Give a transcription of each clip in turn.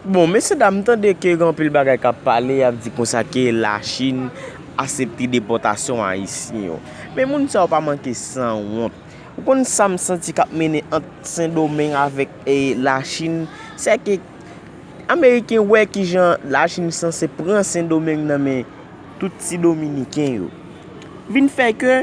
Bon, messieurs, dames, tande que grand pile bagay ka pale, a dit kon sa que la Chine accepte déportation haïtien yo. Mais moun sa ou pa manke sans honte. Ou kon sa me senti k'ap mene entre Saint-Domingue avec la Chine, c'est que Américain ouais qui jan la Chine censé prendre Saint-Domingue nan men tout si dominicain yo. Vin fait que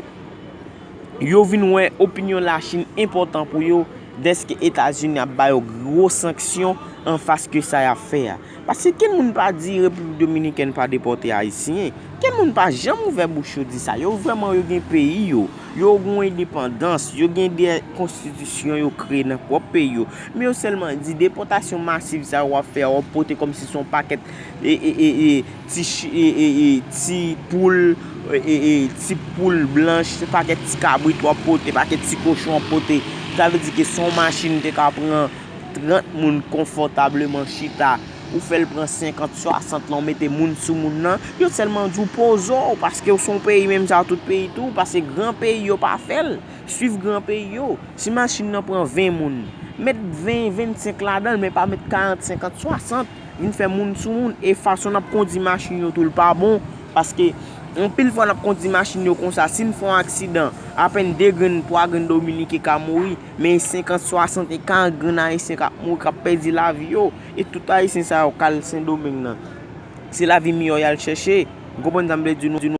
yo vin wè opinion la Chine important pour yo deske États-Unis a ba yo gros sanction en face que ça a fait. Parce que quel moun pas dit République Dominicaine pas déporter haïtien, quel moun pas jamais ouvert bouche dit ça. Yo vraiment yo gen pays yo gon indépendance, yo gen des constitutions yo créé dans propre pays yo. Mais yo seulement dit déportation massive ça va faire porter comme si son paquet ti poule blanche, paquet ti cabrit ou porter, paquet ti cochon porter. Ça veut dire que son machine te ka prend 30 moun confortablement chita ou fait le prend 50 60 l'on mette moun sous moun nan. Yo seulement dou pozo parce que son pays même ça tout pays tout parce que grand pays yo pas fait. Suivre grand pays yo. Si machine nan prend 20 moun, mettre 20 25 là-dedans mais pas mettre 40 50 60, il fait moun sous moun et façon n'a conduit machine yo tout le pas bon parce que on pile fois n'a conduit machine yo comme ça si nous font accident à peine 2 graines 3 graines dominicains ka mourir mais 50 60 et 40 graines haïtien ka mourir ka perdre la vie yo et tout haïtien ça au cal Saint-Domingue nan c'est la vie mieux y al chercher comprendre d'emblée du